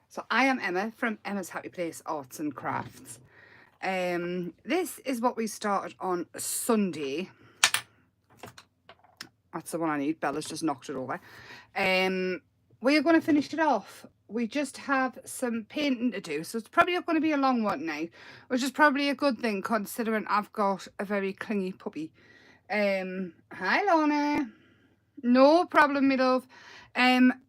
So I am Emma from Emma's Happy Place Arts and Crafts. This is what we started on Sunday. That's the one I need. Bella's just knocked it over. We are going to finish it off. We just have some painting to do, so it's probably not going to be a long one now, which is probably a good thing considering I've got a very clingy puppy. Hi Lorna. No problem, my love.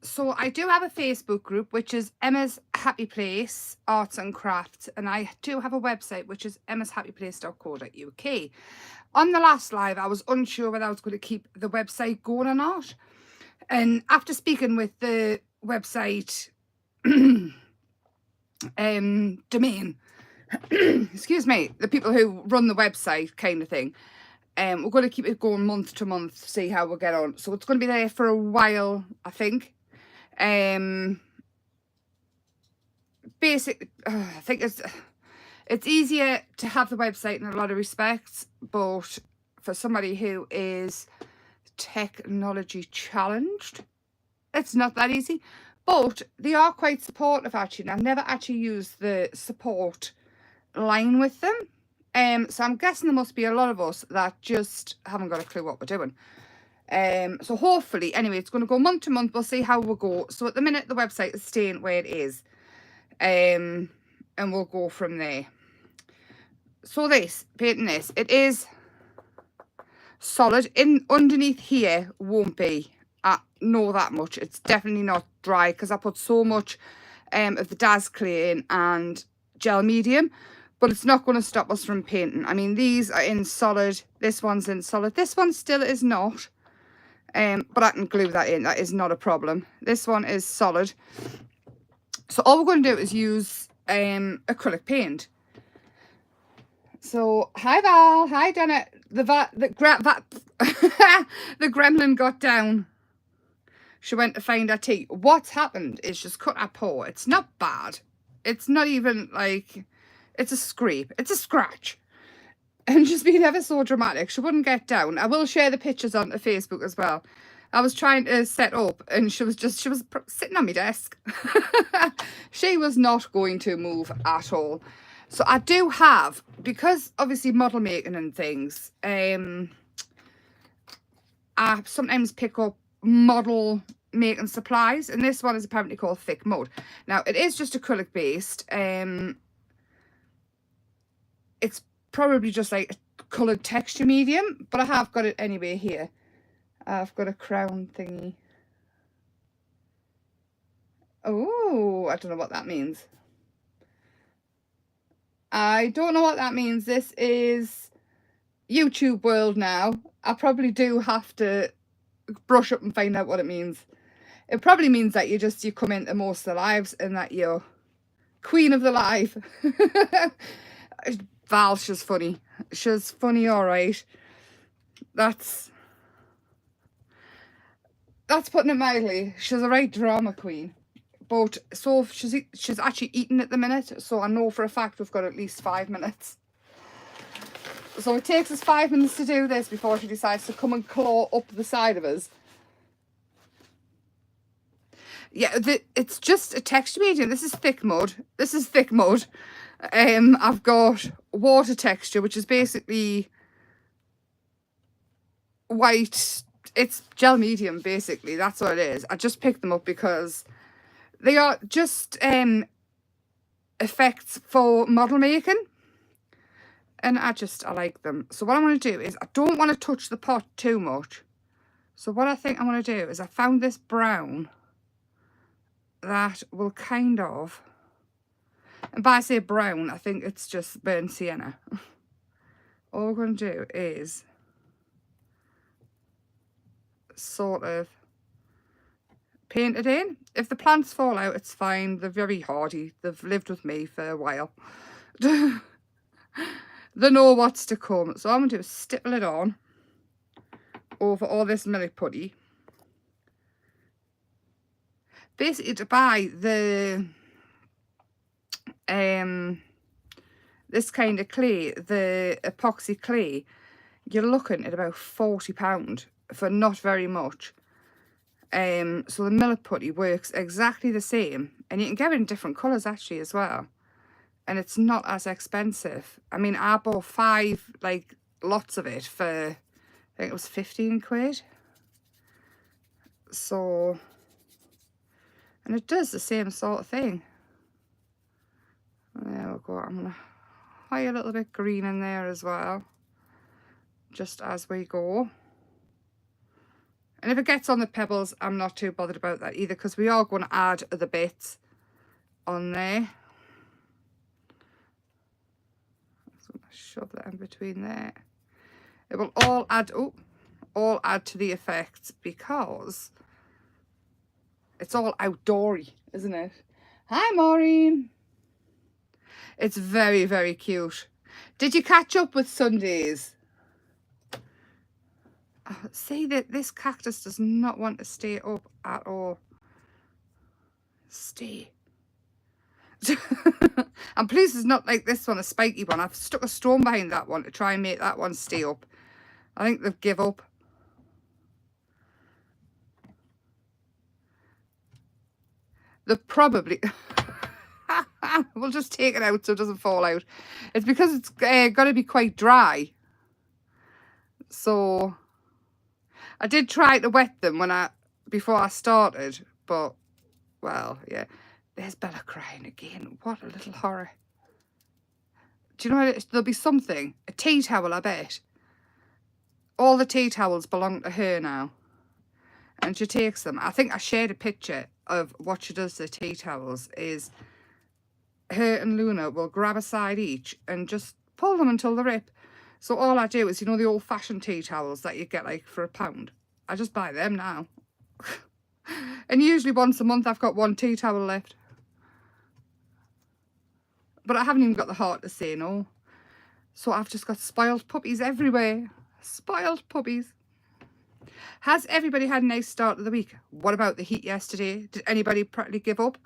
So I do have a Facebook group, which is Emma's Happy Place Arts and Crafts, and I do have a website, which is emmashappyplace.co.uk. On the last live, I was unsure whether I was going to keep the website going or not, and after speaking with the website domain, excuse me, the people who run the website kind of thing, we're going to keep it going month to month, see how we get on. So it's going to be there for a while, I think. I think it's easier to have the website in a lot of respects, but for somebody who is technology challenged, it's not that easy. But they are quite supportive, actually. And I've never actually used the support line with them. So I'm guessing there must be a lot of us that just haven't got a clue what we're doing. So hopefully, anyway, it's going to go month to month. We'll see how we go. So at the minute, the website is staying where it is. And we'll go from there. So painting this, it is solid. Underneath here won't be. I know that much. It's definitely not dry because I put so much of the Daz Clay in and gel medium. But it's not going to stop us from painting. I mean, these are in solid. This one's in solid. This one still is not. But I can glue that in. That is not a problem. This one is solid. So all we're going to do is use acrylic paint. So, hi Val. Hi Donna. The gremlin got down. She went to find her tea. What's happened is she's cut her paw. It's not bad. It's not even like... It's a scrape. It's a scratch. And she's been ever so dramatic. She wouldn't get down. I will share the pictures on Facebook as well. I was trying to set up and she was sitting on my desk. She was not going to move at all. So I do have, because obviously model making and things, I sometimes pick up model making supplies. And this one is apparently called Thick Mud. Now, it is just acrylic based. It's probably just like a coloured texture medium, but I have got it anyway here. I've got a crown thingy. Oh, I don't know what that means. I don't know what that means. This is YouTube world now. I probably do have to brush up and find out what it means. It probably means that you come into most of the lives and that you're queen of the live. Val, she's funny. She's funny, all right. That's putting it mildly. She's a right drama queen. But so she's actually eating at the minute. So I know for a fact we've got at least 5 minutes. So it takes us 5 minutes to do this before she decides to come and claw up the side of us. Yeah, it's just a texture medium. This is thick mud. This is thick mud. I've got water texture, which is basically white. It's gel medium, basically. That's what it is. I just picked them up because they are just effects for model making. And I like them. So what I'm going to do is I don't want to touch the pot too much. So what I think I'm going to do is I found this brown that will kind of... And by I say brown, I think it's just burnt sienna. All we're going to do is sort of paint it in. If the plants fall out, it's fine. They're very hardy. They've lived with me for a while. They know what's to come. So all I'm going to do is stipple it on over all this milk putty. Basically, to buy the... this kind of clay, the epoxy clay, you're looking at about £40 for not very much. So the Millet putty works exactly the same, and you can get it in different colours actually as well, and it's not as expensive. I mean, I bought 5 like lots of it for, I think it was 15 quid. So, and it does the same sort of thing. There we go. I'm gonna hide a little bit green in there as well, just as we go. And if it gets on the pebbles, I'm not too bothered about that either, because we are going to add other bits on there. So I'm going to shove that in between there. It will all add, all add to the effect, because it's all outdoory, isn't it? Hi, Maureen. It's very, very cute. Did you catch up with Sundays? See that this cactus does not want to stay up at all. Stay. I'm pleased it's not like this one, a spiky one. I've stuck a stone behind that one to try and make that one stay up. I think they've give up. They're probably... We'll just take it out so it doesn't fall out. It's because it's got to be quite dry. So... I did try to wet them before I started, but, well, yeah. There's Bella crying again. What a little horror. Do you know what? There'll be something. A tea towel, I bet. All the tea towels belong to her now. And she takes them. I think I shared a picture of what she does to the tea towels. Is her and Luna will grab a side each and just pull them until they rip. So all I do is, you know, the old-fashioned tea towels that you get like for £1. I just buy them now. And usually once a month I've got 1 tea towel left. But I haven't even got the heart to say no. So I've just got spoiled puppies everywhere. Spoiled puppies. Has everybody had a nice start of the week? What about the heat yesterday? Did anybody practically give up?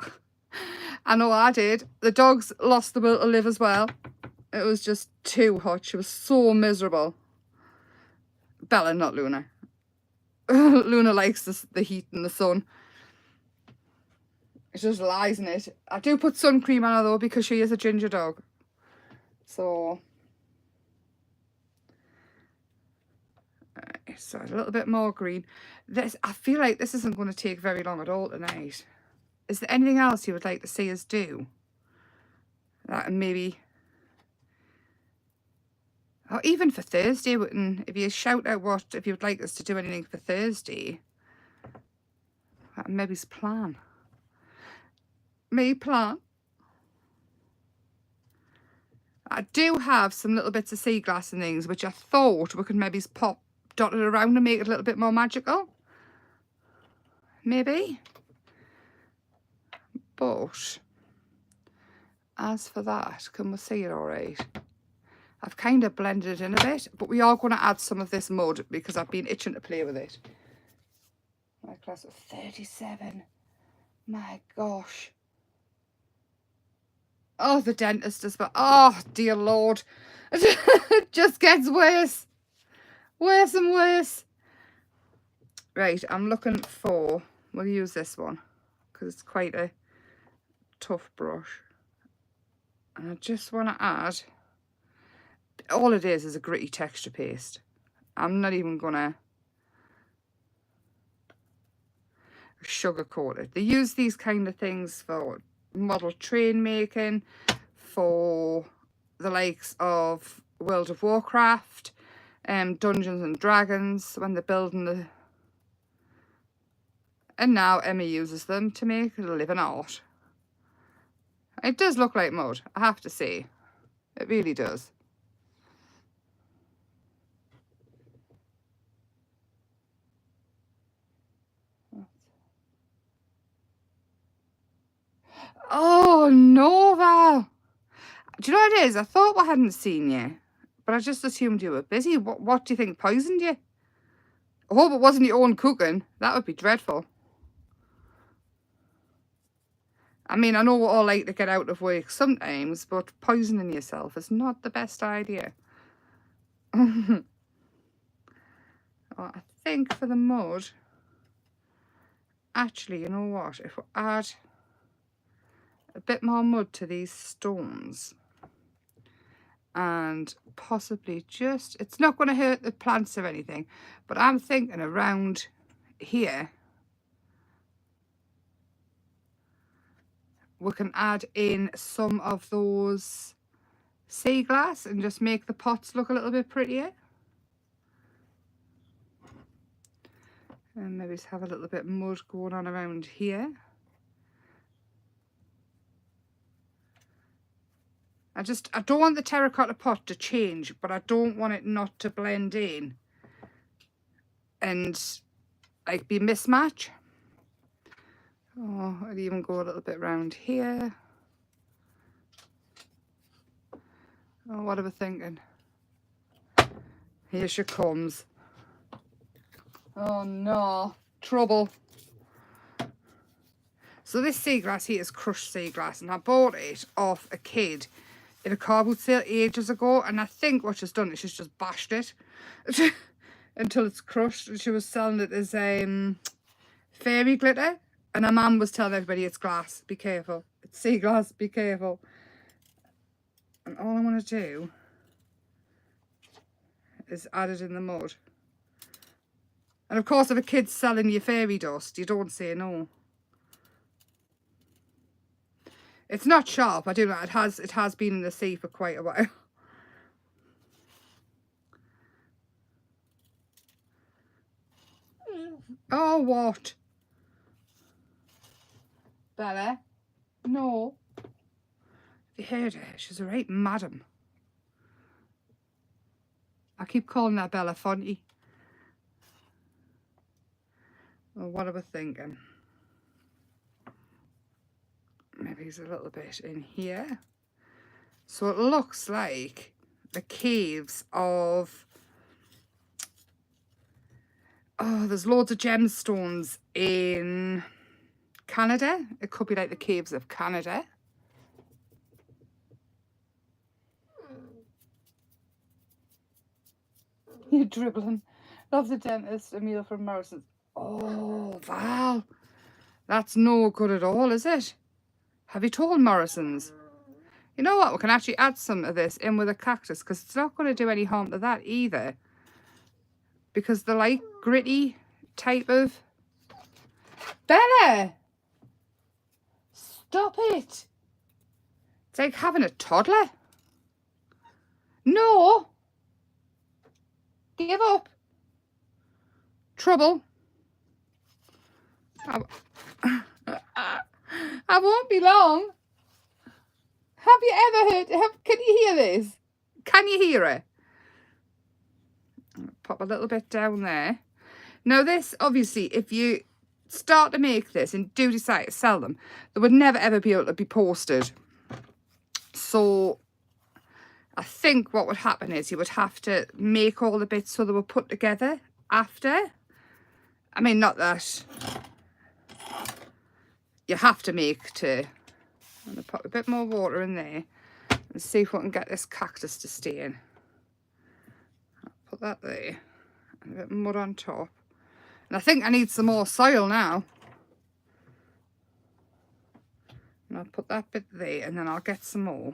I know I did. The dogs lost the will to live as well. It was just too hot. She was so miserable. Bella, not Luna. Luna likes the heat and the sun. It just lies in it. I do put sun cream on her though, because she is a ginger dog. So a little bit more green. I feel like this isn't going to take very long at all tonight. Is there anything else you would like to see us do? That maybe... Or even for Thursday, if you shout out if you would like us to do anything for Thursday. Maybe's plan. Me plan. I do have some little bits of sea glass and things, which I thought we could maybe pop dotted around and make it a little bit more magical. Maybe. But as for that, can we see it all right? I've kind of blended it in a bit, but we are going to add some of this mud because I've been itching to play with it. My class was 37. My gosh. Oh, the dentist as well. Oh, dear Lord. It just gets worse. Worse and worse. Right, I'm looking for... We'll use this one because it's quite a tough brush. And I just want to add... All it is a gritty texture paste. I'm not even going to sugarcoat it. They use these kind of things for model train making, for the likes of World of Warcraft, Dungeons and Dragons, when they're building the... And now Emma uses them to make a living art. It does look like mud, I have to say. It really does. Oh, Nova! Do you know what it is? I thought we hadn't seen you, but I just assumed you were busy. What do you think poisoned you? I hope it wasn't your own cooking. That would be dreadful. I mean, I know we all like to get out of work sometimes, but poisoning yourself is not the best idea. Well, I think for the mud, Actually, you know what? If we add a bit more mud to these stones and possibly just, it's not going to hurt the plants or anything, but I'm thinking around here we can add in some of those sea glass and just make the pots look a little bit prettier. And maybe just have a little bit of mud going on around here. I don't want the terracotta pot to change, but I don't want it not to blend in and like be mismatch. Oh, I'd even go a little bit around here. Oh, what are we thinking? Here she comes. Oh no, trouble. So this sea glass here is crushed sea glass, and I bought it off a kid in a car boot sale ages ago, and I think what she's done is she's just bashed it until it's crushed. And she was selling it as fairy glitter, and her mum was telling everybody it's glass, be careful, it's sea glass, be careful. And all I want to do is add it in the mud. And of course, if a kid's selling you fairy dust, you don't say no. It's not sharp, I do know. It has been in the sea for quite a while. Oh, what? Bella? No. Have you heard her? She's a right madam. I keep calling her Bella Fonte. Well, what are we thinking? Maybe there's a little bit in here. So it looks like the caves of... Oh, there's loads of gemstones in Canada. It could be like the caves of Canada. You're dribbling. Love the dentist, a meal from Morrison's. Oh, Val. That's no good at all, is it? Have you told Morrison's? You know what? We can actually add some of this in with a cactus, because it's not going to do any harm to that either. Because they're like gritty type of... Bella! Stop it! It's like having a toddler. No! Give up. Trouble. I won't be long. Have you ever heard... Can you hear this? Can you hear it? Pop a little bit down there. Now this, obviously, if you start to make this and do decide to sell them, they would never ever be able to be posted. So I think what would happen is you would have to make all the bits so they were put together after. I mean, not that you have to make to... I'm going to put a bit more water in there and see if we can get this cactus to stay in. I'll put that there. And a bit of mud on top. And I think I need some more soil now. And I'll put that bit there, and then I'll get some more.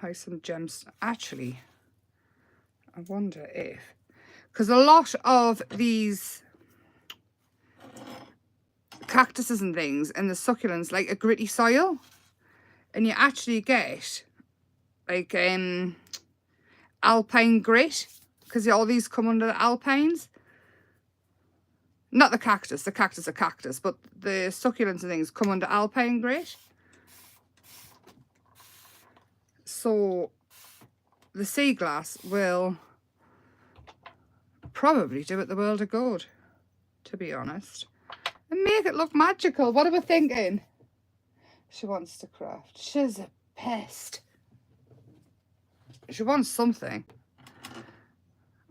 Hide some gems. Actually, I wonder if... Because a lot of these cactuses and things and the succulents like a gritty soil, and you actually get like alpine grit, because all these come under the alpines. Not the cactus are cactus, but the succulents and things come under alpine grit. So the sea glass will probably do it the world of good, to be honest. And make it look magical. What are we thinking? She wants to craft. She's a pest. She wants something.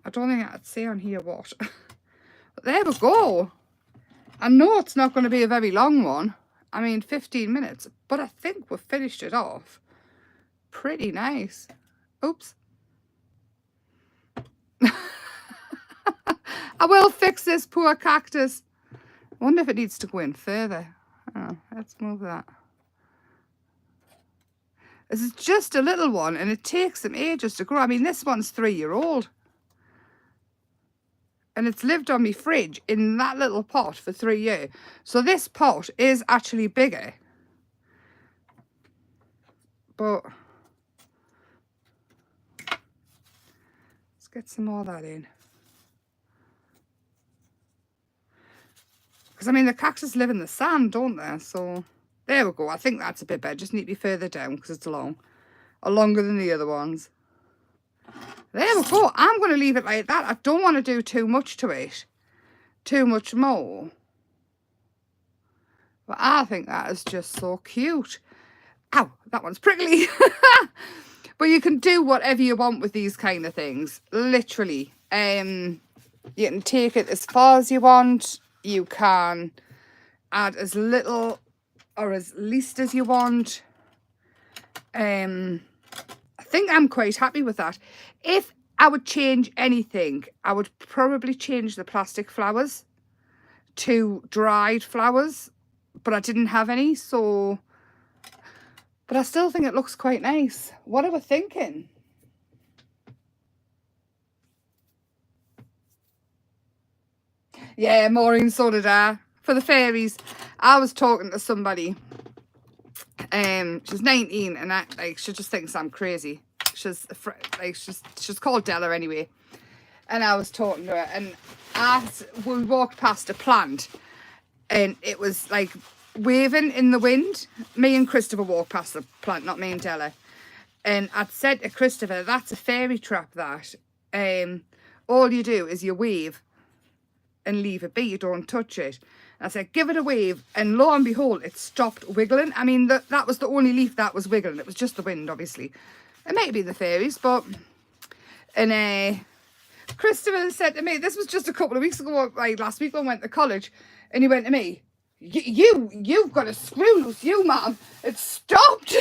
I don't think I'd say on here what. But there we go. I know it's not going to be a very long one. I mean, 15 minutes. But I think we've finished it off pretty nice. Oops. I will fix this poor cactus. I wonder if it needs to go in further. Oh, let's move that. This is just a little one, and it takes them ages to grow. I mean, this one's 3-year-old. And it's lived on my fridge in that little pot for 3 years. So this pot is actually bigger. But let's get some more of that in. Because, I mean, the cactus live in the sand, don't they? So there we go. I think that's a bit better. Just need to be further down because it's long. Or longer than the other ones. There we go. I'm going to leave it like that. I don't want to do too much to it. Too much more. But I think that is just so cute. Ow, that one's prickly. But you can do whatever you want with these kind of things. Literally. You can take it as far as you want. You can add as little or as least as you want. I think I'm quite happy with that. If I would change anything, I would probably change the plastic flowers to dried flowers, but I didn't have any, so... But I still think it looks quite nice. What are we thinking? Yeah, Maureen, so did I. For the fairies, I was talking to somebody. She's 19, and she just thinks I'm crazy. She's called Della anyway. And I was talking to her, and we walked past a plant, and it was like waving in the wind. Me and Christopher walked past the plant, not me and Della. And I'd said to Christopher, that's a fairy trap, that. All you do is you wave and leave it be. You don't touch it. And I said, give it a wave. And lo and behold, it stopped wiggling. I mean, that was the only leaf that was wiggling. It was just the wind, obviously. It might be the fairies, but... And Christopher said to me, this was just a couple of weeks ago, like last week when I went to college, and he went to me, you've got a screw loose, you, ma'am. It stopped.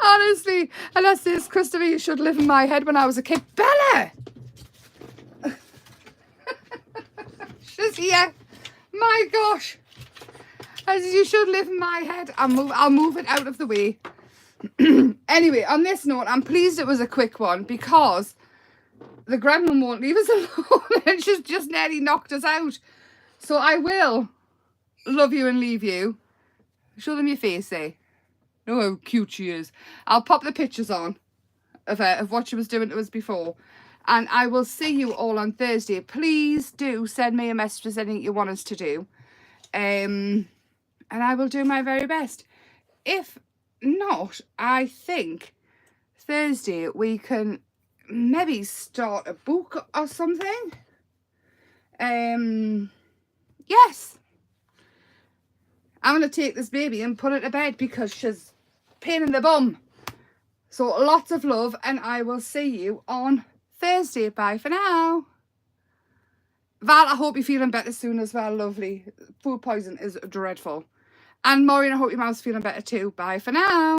Honestly. And I says, Christopher, you should live in my head when I was a kid. Bella! She's here. My gosh. I said, you should live in my head. I'll move it out of the way. Anyway, on this note, I'm pleased it was a quick one because the grandma won't leave us alone and she's just nearly knocked us out. So I will love you and leave you. Show them your face, eh? Oh, how cute she is. I'll pop the pictures on of what she was doing to us before. And I will see you all on Thursday. Please do send me a message if there's anything you want us to do. And I will do my very best. If not, I think Thursday we can maybe start a book or something. Yes. I'm going to take this baby and put her to bed because she's a pain in the bum. So lots of love, and I will see you on Thursday. Bye for now. Val, I hope you're feeling better soon as well, lovely. Food poison is dreadful. And Maureen, I hope your mum's feeling better too. Bye for now.